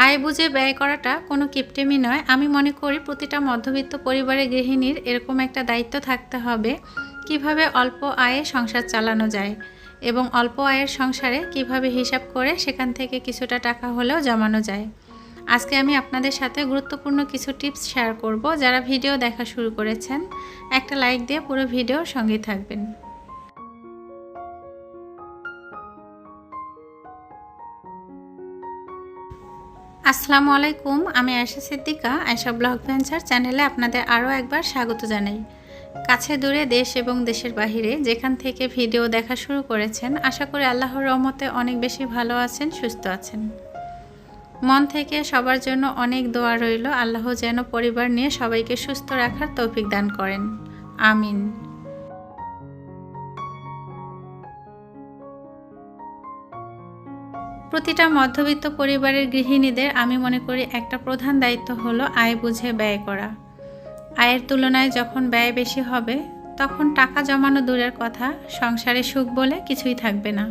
আয় বুঝে ব্যয় করাটা কোনো কিপটেমি নয়। আমি মনে করি প্রতিটা মধ্যবিত্ত পরিবারের গৃহিণীর এরকম একটা দায়িত্ব থাকতে হবে, কিভাবে অল্প আয়ে সংসার চালানো যায় এবং অল্প আয়ের সংসারে কিভাবে হিসাব করে সেখান থেকে কিছুটা টাকা হলেও জমানো যায়। আজকে আমি আপনাদের সাথে গুরুত্বপূর্ণ কিছু টিপস শেয়ার করব। যারা ভিডিও দেখা শুরু করেছেন, একটা লাইক দিয়ে পুরো ভিডিওর সঙ্গে থাকবেন। আসসালামু আলাইকুম, আমি আয়েশা সিদ্দিকা। আয়েশা ব্লগ ভেঞ্চার চ্যানেলে আপনাদের আরও একবার স্বাগত জানাই। কাছে দূরে, দেশ এবং দেশের বাহিরে যেখান থেকে ভিডিও দেখা শুরু করেছেন, আশা করি আল্লাহর রহমতে অনেক বেশি ভালো আছেন, সুস্থ আছেন। মন থেকে সবার জন্য অনেক দোয়া রইল। আল্লাহ যেন পরিবার নিয়ে সবাইকে সুস্থ রাখার তৌফিক দান করেন, আমিন। প্রতিটা মধ্যবিত্ত পরিবারের গৃহিণীদের আমি মনে করি একটা প্রধান দায়িত্ব হলো আয় বুঝে ব্যয় করা। আয়ের তুলনায় যখন ব্যয় বেশি হবে, তখন টাকা জমানো দূরের কথা, সংসারে সুখ বলে কিছুই থাকবে না।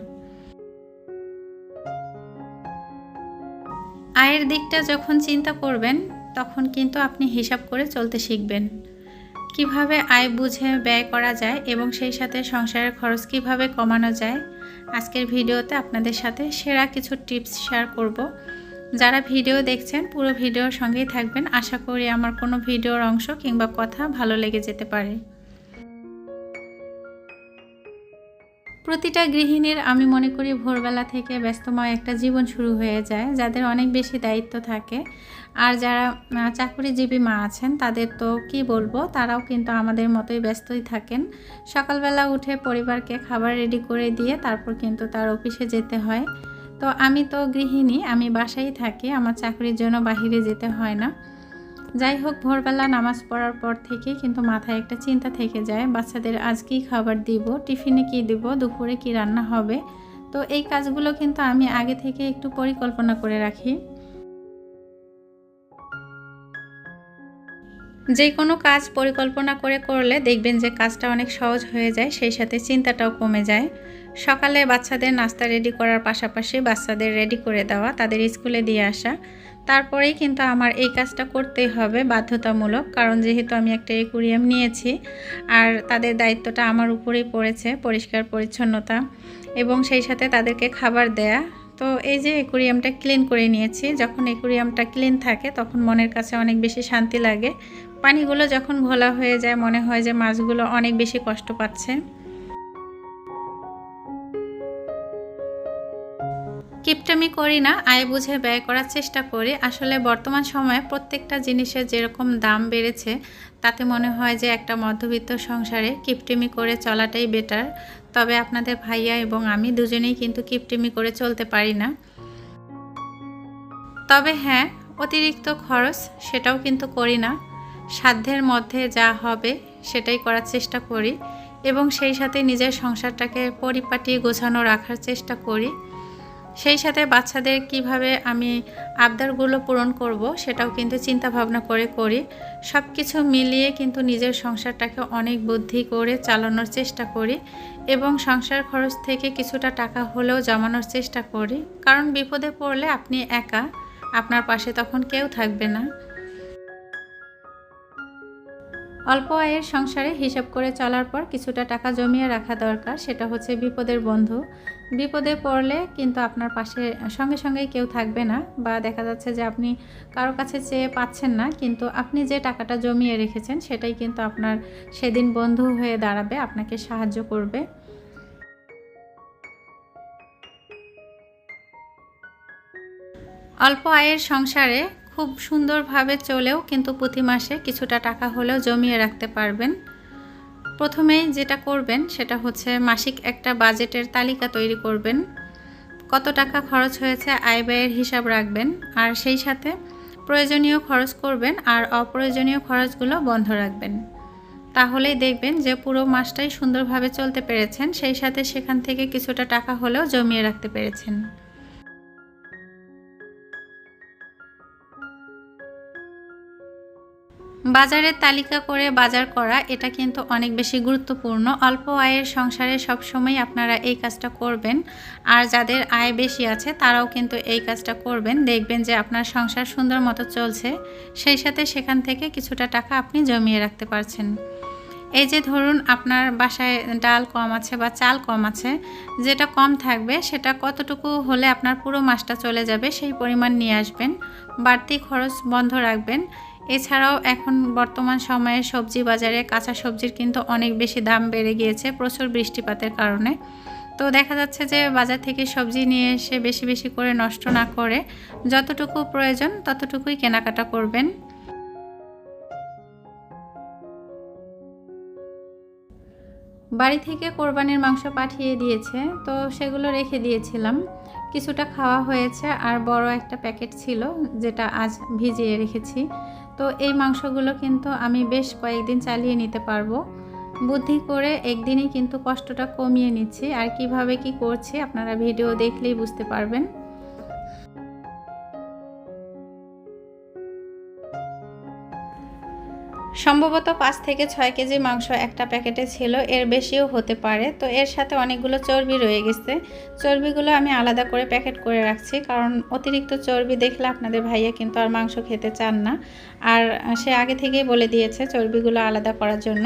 আয়ের দিকটা যখন চিন্তা করবেন, তখন কিন্তু আপনি হিসাব করে চলতে শিখবেন। কিভাবে আয় বুঝে ব্যয় করা যায় এবং সেই সাথে সংসারের খরচ কিভাবে কমানো যায়, আজকের ভিডিওতে আপনাদের সাথে সেরা কিছু টিপস শেয়ার করব। যারা ভিডিও দেখছেন পুরো ভিডিওর সঙ্গেই থাকবেন। আশা করি আমার কোনো ভিডিওর অংশ কিংবা কথা ভালো লেগে যেতে পারে। প্রতিটা গৃহিণীর আমি মনে করি ভোরবেলা থেকে ব্যস্তময় একটা জীবন শুরু হয়ে যায়, যাদের অনেক বেশি দায়িত্ব থাকে। আর যারা চাকরিজীবী মা আছেন, তাদের তো কি বলবো, তারাও কিন্তু আমাদের মতোই ব্যস্তই থাকেন। সকালবেলা উঠে পরিবারকে খাবার রেডি করে দিয়ে তারপর কিন্তু তার অফিসে যেতে হয়। তো আমি তো গৃহিণী, আমি বাসায় থাকি, আমার চাকরির জন্য বাহিরে যেতে হয় না। যাই হোক, ভোরবেলা নামাজ পড়ার পর থেকেই কিন্তু মাথায় একটা চিন্তা থেকে যায়, বাচ্চাদের আজ কী খাবার দিব, টিফিনে কী দিব, দুপুরে কী রান্না হবে। তো এই কাজগুলো কিন্তু আমি আগে থেকে একটু পরিকল্পনা করে রাখি। যে কোনো কাজ পরিকল্পনা করে করলে দেখবেন যে কাজটা অনেক সহজ হয়ে যায়, সেই সাথে চিন্তাটাও কমে যায়। সকালে বাচ্চাদের নাস্তা রেডি করার পাশাপাশি বাচ্চাদের রেডি করে দেওয়া, তাদের স্কুলে দিয়ে আসা, তারপরেই কিন্তু আমার এই কাজটা করতেই হবে বাধ্যতামূলক। কারণ যেহেতু আমি একটা অ্যাকুয়ারিয়াম নিয়েছি আর তাদের দায়িত্বটা আমার উপরেই পড়েছে, পরিষ্কার পরিচ্ছন্নতা এবং সেই সাথে তাদেরকে খাবার দেয়া। তো এই যে অ্যাকুয়ারিয়ামটা ক্লিন করে নিয়েছি, যখন অ্যাকুয়ারিয়ামটা ক্লিন থাকে তখন মনের কাছে অনেক বেশি শান্তি লাগে। পানিগুলো যখন ঘোলা হয়ে যায়, মনে হয় যে মাছগুলো অনেক বেশি কষ্ট পাচ্ছে। কিপটামি করি না, আয় বুঝে ব্যয় করার চেষ্টা করি। আসলে বর্তমান সময়ে প্রত্যেকটা জিনিসের যেরকম দাম বেড়েছে, তাতে মনে হয় যে একটা মধ্যবিত্ত সংসারে কিপটিমি করে চলাটাই বেটার। তবে আপনাদের ভাইয়া এবং আমি দুজনেই কিন্তু কিপটিমি করে চলতে পারি না। তবে হ্যাঁ, অতিরিক্ত খরচ সেটাও কিন্তু করি না। সাধ্যের মধ্যে যা হবে সেটাই করার চেষ্টা করি এবং সেই সাথে নিজের সংসারটাকে পরিপাটি গোছানো রাখার চেষ্টা করি। সেই সাথে বাচ্চাদের কিভাবে আমি আবদারগুলো পূরণ করব সেটাও কিন্তু চিন্তা ভাবনা করে করি। সব কিছু মিলিয়ে কিন্তু নিজের সংসারটাকে অনেক বুদ্ধি করে চালানোর চেষ্টা করি এবং সংসার খরচ থেকে কিছুটা টাকা হলেও জমানোর চেষ্টা করি। কারণ বিপদে পড়লে আপনি একা, আপনার পাশে তখন কেউ থাকবে না। অল্প আয়ের সংসারে হিসাব করে চলার পর কিছুটা টাকা জমিয়ে রাখা দরকার, সেটা হচ্ছে বিপদের বন্ধু। বিপদে পড়লে কিন্তু আপনার পাশে সঙ্গে সঙ্গেই কেউ থাকবে না, বা দেখা যাচ্ছে যে আপনি কারো কাছে চেয়ে পাচ্ছেন না, কিন্তু আপনি যে টাকাটা জমিয়ে রেখেছেন সেটাই কিন্তু আপনার সেদিন বন্ধু হয়ে দাঁড়াবে, আপনাকে সাহায্য করবে। অল্প আয়ের সংসারে খুব সুন্দরভাবে চলেও কিন্তু প্রতি মাসে কিছুটা টাকা হলেও জমিয়ে রাখতে পারবেন। প্রথমেই যেটা করবেন সেটা হচ্ছে মাসিক একটা বাজেটের তালিকা তৈরি করবেন। কত টাকা খরচ হয়েছে আয় ব্যয়ের হিসাব রাখবেন, আর সেই সাথে প্রয়োজনীয় খরচ করবেন আর অপ্রয়োজনীয় খরচগুলো বন্ধ রাখবেন। তাহলেই দেখবেন যে পুরো মাসটাই সুন্দরভাবে চলতে পেরেছেন, সেই সাথে সেখান থেকে কিছুটা টাকা হলেও জমিয়ে রাখতে পেরেছেন। বাজারের তালিকা করে বাজার করা এটা কিন্তু অনেক বেশি গুরুত্বপূর্ণ। অল্প আয়ের সংসারে সবসময় আপনারা এই কাজটা করবেন। আর যাদের আয় বেশি আছে তারাও কিন্তু এই কাজটা করবেন। দেখবেন যে আপনার সংসার সুন্দর মতো চলছে, সেই সাথে সেখান থেকে কিছুটা টাকা আপনি জমিয়ে রাখতে পারছেন। এই যে ধরুন আপনার বাসায় ডাল কম আছে বা চাল কম আছে, যেটা কম থাকবে সেটা কতটুকু হলে আপনার পুরো মাসটা চলে যাবে সেই পরিমাণ নিয়ে আসবেন। বাড়তি খরচ বন্ধ রাখবেন। এছাড়াও এখন বর্তমান সময়ে সবজি বাজারে কাঁচা সবজির কিন্তু অনেক বেশি দাম বেড়ে গিয়েছে প্রচুর বৃষ্টিপাতের কারণে। তো দেখা যাচ্ছে যে বাজার থেকে সবজি নিয়ে এসে বেশি বেশি করে নষ্ট না করে যতটুকু প্রয়োজন ততটুকুই কেনাকাটা করবেন। বাড়ি থেকে কোরবানির মাংস পাঠিয়ে দিয়েছে, তো সেগুলো রেখে দিয়েছিলাম। কিছুটা খাওয়া হয়েছে আর বড় একটা প্যাকেট ছিল যেটা আজ ভিজিয়ে রেখেছি। তো এই মাংসগুলো কিন্তু আমি বেশ কয়েকদিন চালিয়ে নিতে পারবো। বুদ্ধি করে একদিনই কিন্তু কষ্টটা কমিয়ে নিচ্ছি। আর কিভাবে কি করছি আপনারা ভিডিও দেখলেই বুঝতে পারবেন। সম্ভবত 5 থেকে 6 কেজি মাংস একটা প্যাকেটে ছিল, এর বেশিও হতে পারে। তো এর সাথে অনেকগুলো চর্বি রয়ে গেছে। চর্বিগুলো আমি আলাদা করে প্যাকেট করে রাখছি, কারণ অতিরিক্ত চর্বি দেখলে আপনাদের ভাইয়া কিন্তু আর মাংস খেতে চান না। আর সে আগে থেকেই বলে দিয়েছে চর্বিগুলো আলাদা করার জন্য।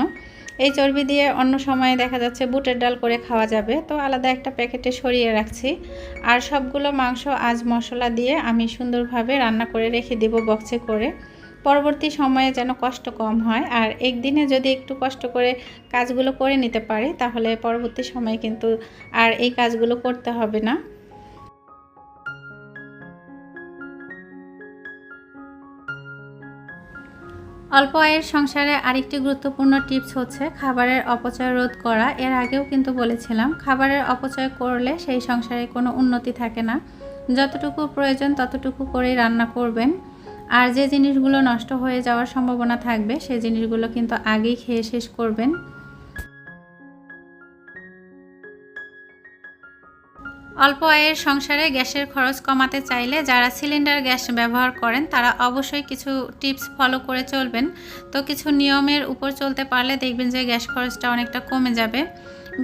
এই চর্বি দিয়ে অন্য সময়ে দেখা যাচ্ছে বুটের ডাল করে খাওয়া যাবে, তো আলাদা একটা প্যাকেটে সরিয়ে রাখছি। আর সবগুলো মাংস আজ মশলা দিয়ে আমি সুন্দরভাবে রান্না করে রেখে দিব বক্সে করে। পরবর্তী সময়ে যেন কষ্ট কম হয়, আর একদিনে যদি একটু কষ্ট করে কাজগুলো করে নিতে পারি তাহলে পরবর্তী সময়ে কিন্তু আর এই কাজগুলো করতে হবে না। অল্প আয়ের সংসারে আরেকটি গুরুত্বপূর্ণ টিপস হচ্ছে খাবারের অপচয় রোধ করা। এর আগেও কিন্তু বলেছিলাম খাবারের অপচয় করলে সেই সংসারে কোনো উন্নতি থাকে না। যতটুকু প্রয়োজন ততটুকু করেই রান্না করবেন। আর যে জিনিসগুলো নষ্ট হয়ে যাওয়ার সম্ভাবনা থাকবে সেই জিনিসগুলো কিন্তু আগেই খেয়ে শেষ করবেন। অল্প আয়ের সংসারে গ্যাসের খরচ কমাতে চাইলে যারা সিলিন্ডার গ্যাস ব্যবহার করেন তারা অবশ্যই কিছু টিপস ফলো করে চলবেন। তো কিছু নিয়মের উপর চলতে পারলে দেখবেন যে গ্যাস খরচটা অনেকটা কমে যাবে।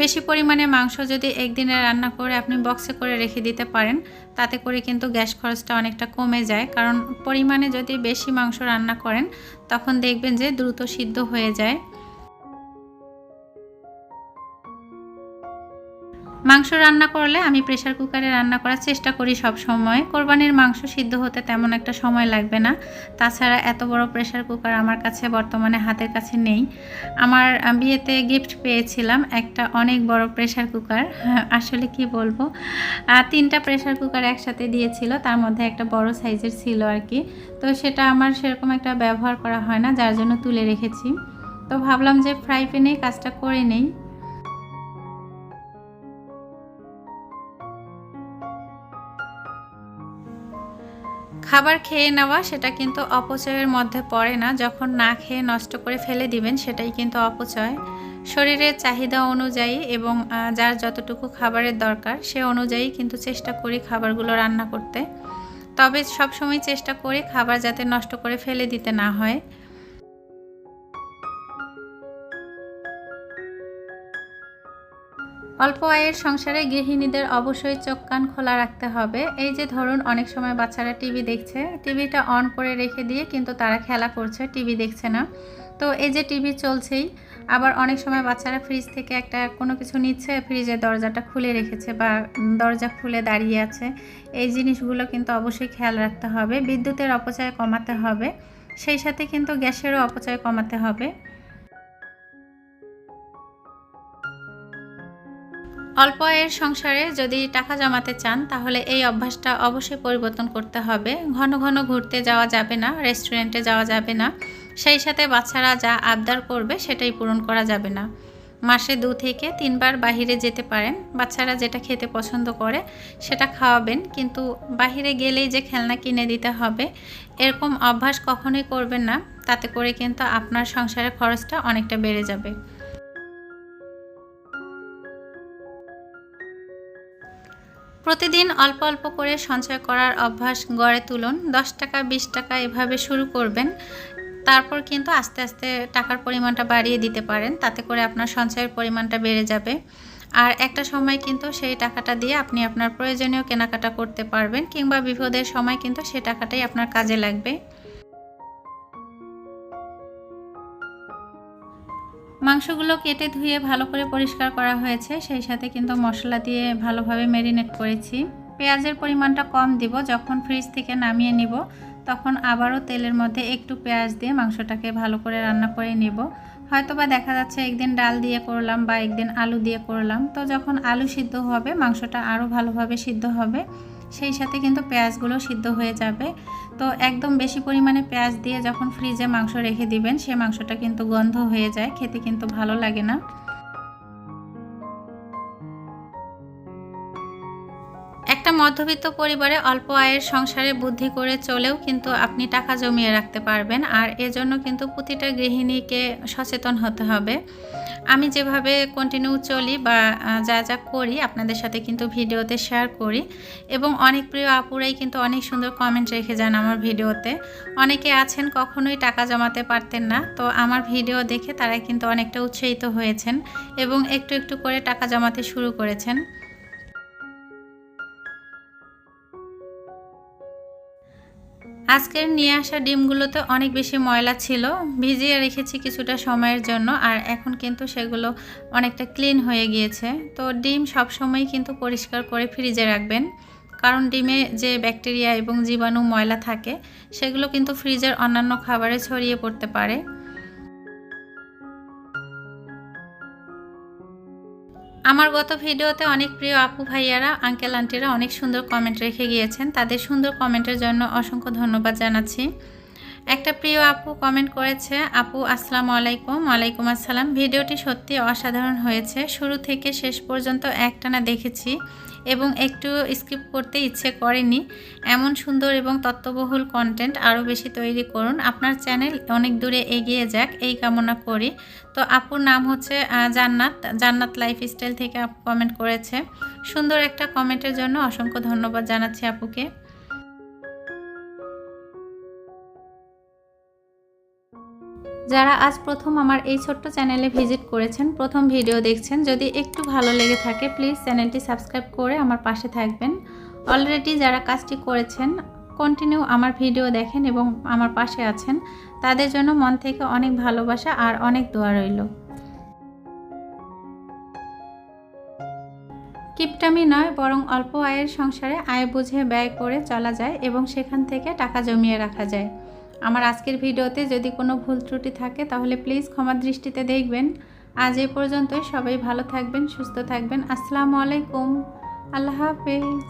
বেশি পরিমাণে মাংস যদি একদিনে রান্না করে আপনি বক্সে করে রেখে দিতে পারেন, তাতে করে কিন্তু গ্যাস খরচটা অনেকটা কমে যায়। কারণ পরিমাণে যদি বেশি মাংস রান্না করেন তখন দেখবেন যে দ্রুত সিদ্ধ হয়ে যায়। মাংস রান্না করলে আমি প্রেসার কুকারে রান্না করার চেষ্টা করি সব সময়। কোরবানির মাংস সিদ্ধ হতে তেমন একটা সময় লাগবে না। তাছাড়া এত বড় প্রেসার কুকার আমার কাছে বর্তমানে হাতের কাছে নেই। আমার বিয়েতে গিফট পেয়েছিলাম একটা অনেক বড় প্রেসার কুকার। আসলে কি বলবো, 3টা প্রেসার কুকার একসাথে দিয়েছিল, তার মধ্যে একটা বড় সাইজের ছিল আর কি। তো সেটা আমার সেরকম একটা ব্যবহার করা হয় না, যার জন্য তুলে রেখেছি। তো ভাবলাম যে ফ্রাই প্যানেই কাজটা করে নেই। খাবার খেয়ে নেওয়া সেটা কিন্তু অপচয়ের মধ্যে পড়ে না। যখন না খেয়ে নষ্ট করে ফেলে দিবেন সেটাই কিন্তু অপচয়। শরীরের চাহিদা অনুযায়ী এবং যার যতটুকু খাবারের দরকার সে অনুযায়ী কিন্তু চেষ্টা করি খাবারগুলো রান্না করতে। তবে সবসময় চেষ্টা করি খাবার যাতে নষ্ট করে ফেলে দিতে না হয়। অল্প আয়ের সংসারে গৃহিণীদের অবশ্যই চোখ কান খোলা রাখতে হবে। এই যে ধরুন অনেক সময় বাচ্চারা টিভি দেখছে, টিভিটা অন করে রেখে দিয়ে কিন্তু তারা খেলা করছে, টিভি দেখছে না। তো এই যে টিভি চলছেই, আবার অনেক সময় বাচ্চারা ফ্রিজ থেকে একটা কোনো কিছু নিচ্ছে, ফ্রিজের দরজাটা খুলে রেখেছে বা দরজা খুলে দাঁড়িয়ে আছে। এই জিনিসগুলো কিন্তু অবশ্যই খেয়াল রাখতে হবে। বিদ্যুতের অপচয় কমাতে হবে, সেই সাথে কিন্তু গ্যাসেরও অপচয় কমাতে হবে। অল্প আয়ের সংসারে যদি টাকা জমাতে চান তাহলে এই অভ্যাসটা অবশ্যই পরিবর্তন করতে হবে। ঘন ঘন ঘুরতে যাওয়া যাবে না, রেস্টুরেন্টে যাওয়া যাবে না, সেই সাথে বাচ্চারা যা আবদার করবে সেটাই পূরণ করা যাবে না। মাসে 2 থেকে 3 বার বাহিরে যেতে পারেন। বাচ্চারা যেটা খেতে পছন্দ করে সেটা খাওয়াবেন, কিন্তু বাহিরে গেলেই যে খেলনা কিনে দিতে হবে এরকম অভ্যাস কখনোই করবেন না। তাতে করে কিন্তু আপনার সংসারের খরচটা অনেকটা বেড়ে যাবে। প্রতিদিন অল্প অল্প করে সঞ্চয় করার অভ্যাস গড়ে তুলুন। 10 টাকা 20 টাকা এভাবে শুরু করবেন। তারপর কিন্তু আস্তে আস্তে টাকার পরিমাণটা বাড়িয়ে দিতে পারেন, তাতে করে আপনার সঞ্চয়ের পরিমাণটা বেড়ে যাবে। আর একটা সময় কিন্তু সেই টাকাটা দিয়ে আপনি আপনার প্রয়োজনীয় কেনাকাটা করতে পারবেন, কিংবা বিপদের সময় কিন্তু সেই টাকাটাই আপনার কাজে লাগবে। মাংসগুলো কেটে ধুয়ে ভালো করে পরিষ্কার করা হয়েছে, সেই সাথে কিন্তু মশলা দিয়ে ভালোভাবে ম্যারিনেট করেছি। পেঁয়াজের পরিমাণটা কম দিব, যখন ফ্রিজ থেকে নামিয়ে নিব তখন আবারও তেলের মধ্যে একটু পেঁয়াজ দিয়ে মাংসটাকে ভালো করে রান্না করে নেব। হয়তোবা দেখা যাচ্ছে একদিন ডাল দিয়ে করলাম বা একদিন আলু দিয়ে করলাম, তো যখন আলু সিদ্ধ হবে মাংসটা আরও ভালোভাবে সিদ্ধ হবে, সেই সাথে কিন্তু পেঁয়াজগুলো সিদ্ধ হয়ে যাবে। তো একদম বেশি পরিমাণে পেঁয়াজ দিয়ে যখন ফ্রিজে মাংস রেখে দিবেন, সে মাংসটা কিন্তু গন্ধ হয়ে যায়, খেতে কিন্তু ভালো লাগে না। একটা মধ্যবিত্ত পরিবারে অল্প আয়ের সংসারে বুদ্ধি করে চলেও কিন্তু আপনি টাকা জমিয়ে রাখতে পারবেন। আর এজন্য কিন্তু প্রতিটা গৃহিণীকে সচেতন হতে হবে। আমি যেভাবে কন্টিনিউ চলি বা যা যা করি আপনাদের সাথে কিন্তু ভিডিওতে শেয়ার করি, এবং অনেক প্রিয় আপুরাই কিন্তু অনেক সুন্দর কমেন্ট রেখে যান আমার ভিডিওতে। অনেকে আছেন কখনোই টাকা জমাতে পারতেন না, তো আমার ভিডিও দেখে তারা কিন্তু অনেকটা উৎসাহিত হয়েছেন এবং একটু একটু করে টাকা জমাতে শুরু করেছেন। আজকের নিয়ে আসা ডিমগুলোতে অনেক বেশি ময়লা ছিল, ভিজিয়ে রেখেছি কিছুটা সময়ের জন্য, আর এখন কিন্তু সেগুলো অনেকটা ক্লিন হয়ে গিয়েছে। তো ডিম সবসময় কিন্তু পরিষ্কার করে ফ্রিজে রাখবেন, কারণ ডিমে যে ব্যাকটেরিয়া এবং জীবাণু ময়লা থাকে সেগুলো কিন্তু ফ্রিজের অন্যান্য খাবারে ছড়িয়ে পড়তে পারে। আমার গত ভিডিওতে অনেক প্রিয় আপু ভাইয়ারা, আঙ্কেল আন্টিরা অনেক সুন্দর কমেন্ট রেখে গিয়েছেন, তাদের সুন্দর কমেন্টের জন্য অসংখ্য ধন্যবাদ জানাচ্ছি। একটা প্রিয় আপু কমেন্ট করেছে, আপু আসসালামু আলাইকুম। ওয়ালাইকুম আসসালাম। ভিডিওটি সত্যি অসাধারণ হয়েছে, শুরু থেকে শেষ পর্যন্ত একটানা দেখেছি এবং একটু স্কিপ করতে ইচ্ছে করেনি। এমন সুন্দর এবং তথ্যবহুল কন্টেন্ট আরও বেশি তৈরি করুন, আপনার চ্যানেল অনেক দূরে এগিয়ে যাক এই কামনা করি। তো আপুর নাম হচ্ছে জান্নাত লাইফস্টাইল থেকে আপু কমেন্ট করেছে। সুন্দর একটা কমেন্টের জন্য অসংখ্য ধন্যবাদ জানাচ্ছি আপুকে। যারা আজ প্রথম আমার এই ছোট্ট চ্যানেলে ভিজিট করেছেন, প্রথম ভিডিও দেখছেন, যদি একটু ভালো লেগে থাকে প্লিজ চ্যানেলটি সাবস্ক্রাইব করে আমার পাশে থাকবেন। অলরেডি যারা কাজটি করেছেন, কন্টিনিউ আমার ভিডিও দেখেন এবং আমার পাশে আছেন, তাদের জন্য মন থেকে অনেক ভালোবাসা আর অনেক দোয়া রইল। কিপটামি নয়, বরং অল্প আয়ের সংসারে আয় বুঝে ব্যয় করে চলা যায় এবং সেখান থেকে টাকা জমিয়ে রাখা যায়। আমার আজকের ভিডিওতে যদি কোনো ভুল ত্রুটি থাকে তাহলে প্লিজ ক্ষমা দৃষ্টিতে দেখবেন। আজ এ পর্যন্তই, সবাই ভালো থাকবেন, সুস্থ থাকবেন। আসসালামু আলাইকুম, আল্লাহ হাফেজ।